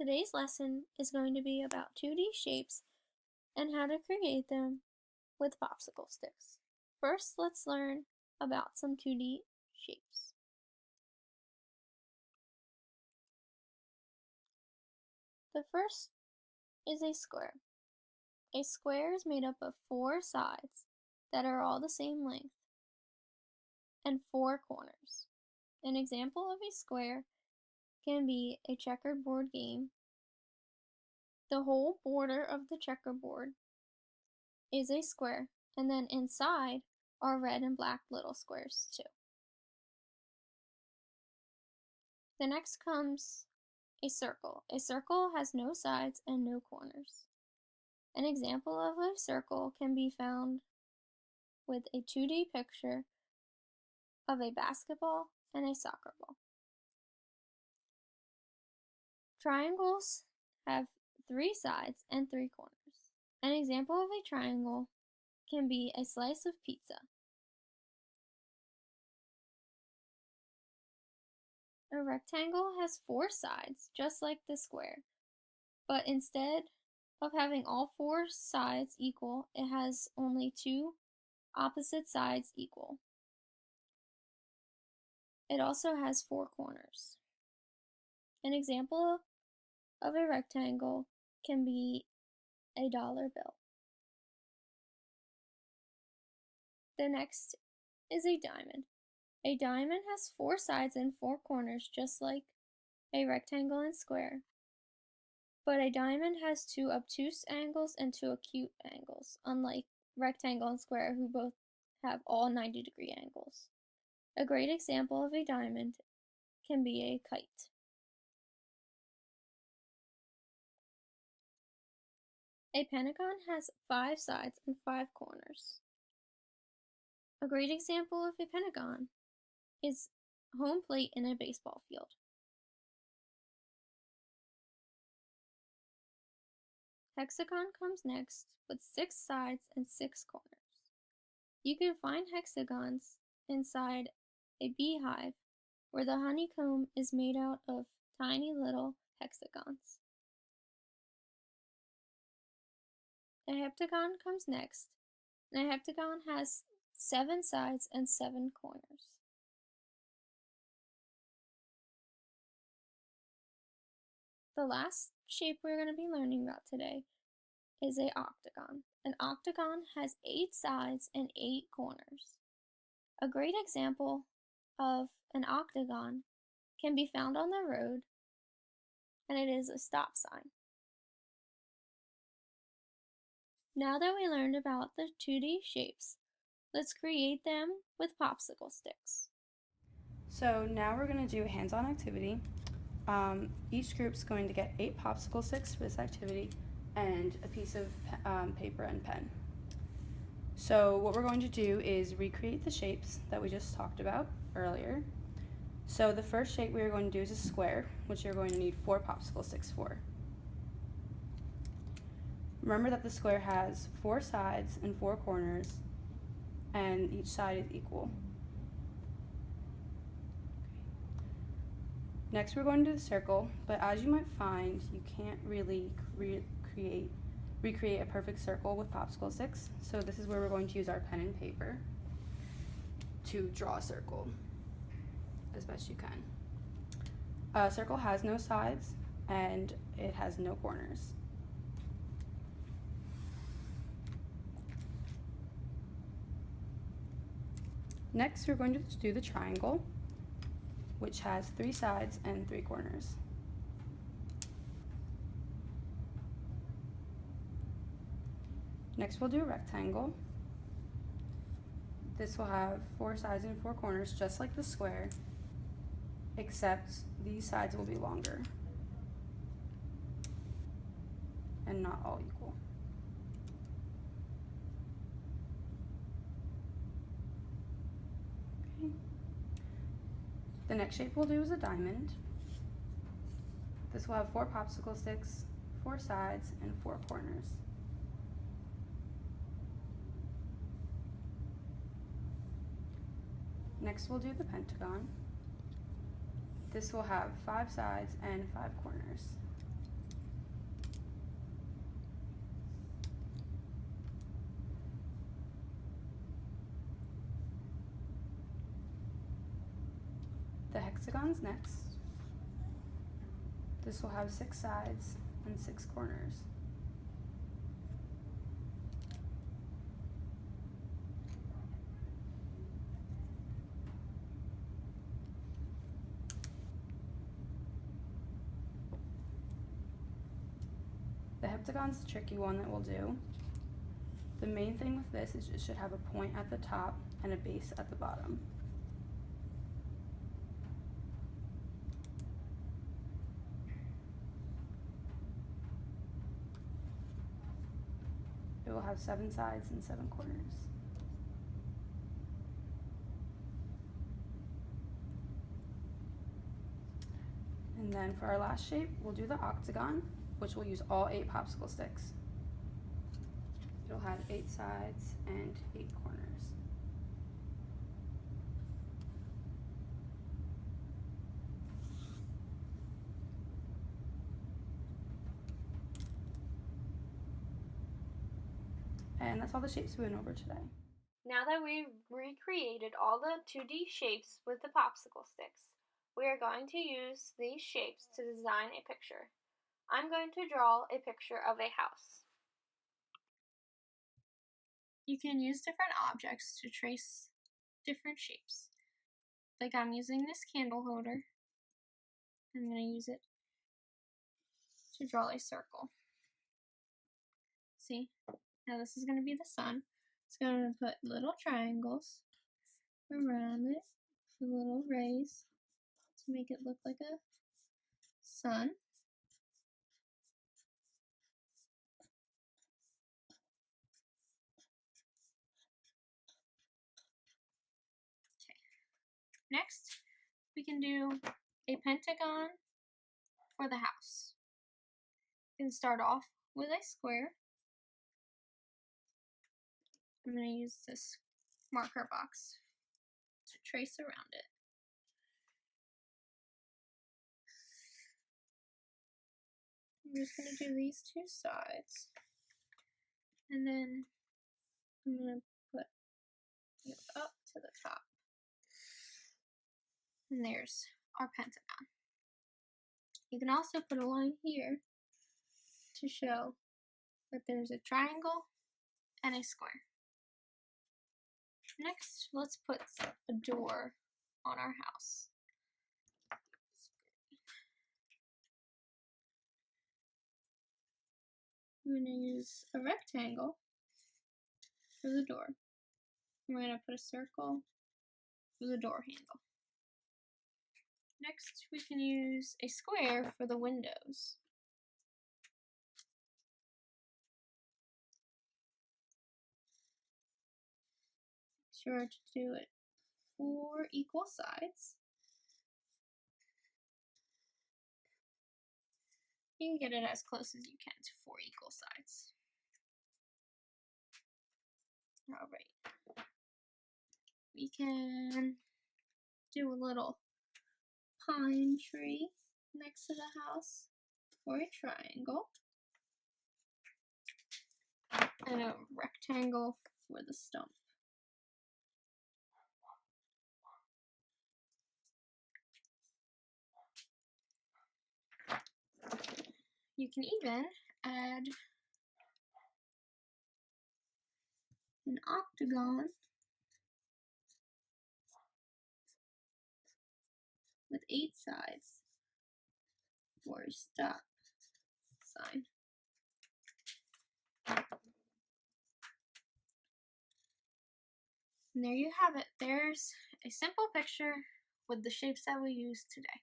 Today's lesson is going to be about 2D shapes and how to create them with popsicle sticks. First, let's learn about some 2D shapes. The first is a square. A square is made up of 4 sides that are all the same length and 4 corners. An example of a square can be a checkerboard game. The whole border of the checkerboard is a square, and then inside are red and black little squares too. The next comes a circle. A circle has no sides and no corners. An example of a circle can be found with a 2D picture of a basketball and a soccer ball. Triangles have 3 sides and 3 corners. An example of a triangle can be a slice of pizza. A rectangle has 4 sides, just like the square, but instead of having all 4 sides equal, it has only 2 opposite sides equal. It also has 4 corners. An example of a rectangle can be a dollar bill. The next is a diamond. A diamond has 4 sides and 4 corners, just like a rectangle and square. But a diamond has 2 obtuse angles and 2 acute angles, unlike rectangle and square, who both have all 90-degree angles. A great example of a diamond can be a kite. A pentagon has 5 sides and 5 corners. A great example of a pentagon is home plate in a baseball field. Hexagon comes next with 6 sides and 6 corners. You can find hexagons inside a beehive where the honeycomb is made out of tiny little hexagons. A heptagon comes next, and a heptagon has 7 sides and 7 corners. The last shape we're going to be learning about today is an octagon. An octagon has 8 sides and 8 corners. A great example of an octagon can be found on the road, and it is a stop sign. Now that we learned about the 2D shapes, let's create them with popsicle sticks. So now we're going to do a hands-on activity. Each group's going to get 8 popsicle sticks for this activity and a piece of paper and pen. So what we're going to do is recreate the shapes that we just talked about earlier. So the first shape we are going to do is a square, which you're going to need 4 popsicle sticks for. Remember that the square has 4 sides and 4 corners, and each side is equal. Next we're going to the circle, but as you might find, you can't really recreate a perfect circle with popsicle sticks, so this is where we're going to use our pen and paper to draw a circle as best you can. A circle has no sides and it has no corners. Next we're going to do the triangle, which has 3 sides and 3 corners. Next we'll do a rectangle. This will have 4 sides and 4 corners, just like the square, except these sides will be longer and not all equal. Okay. The next shape we'll do is a diamond. This will have 4 popsicle sticks, 4 sides, and 4 corners. Next we'll do the pentagon. This will have 5 sides and 5 corners. octagons next. This will have 6 sides and 6 corners. The heptagon's a tricky one that we'll do. The main thing with this is it should have a point at the top and a base at the bottom. It will have 7 sides and 7 corners. And then for our last shape, we'll do the octagon, which will use all 8 popsicle sticks. It'll have 8 sides and 8 corners. And that's all the shapes we went over today. Now that we've recreated all the 2D shapes with the popsicle sticks, we are going to use these shapes to design a picture. I'm going to draw a picture of a house. You can use different objects to trace different shapes. Like I'm using this candle holder. I'm going to use it to draw a circle. See? Now this is going to be the sun. It's going to put little triangles around it for little rays to make it look like a sun. Okay. Next, we can do a pentagon for the house. We can start off with a square. I'm going to use this marker box to trace around it. I'm just going to do these 2 sides. And then I'm going to put it up to the top. And there's our pentagon. You can also put a line here to show that there's a triangle and a square. Next, let's put a door on our house. I'm going to use a rectangle for the door. I'm going to put a circle for the door handle. Next, we can use a square for the windows. Make sure to do it 4 equal sides. You can get it as close as you can to 4 equal sides. Alright. We can do a little pine tree next to the house for a triangle. And a rectangle for the stump. You can even add an octagon with 8 sides for a stop sign. And there you have it. There's a simple picture with the shapes that we used today.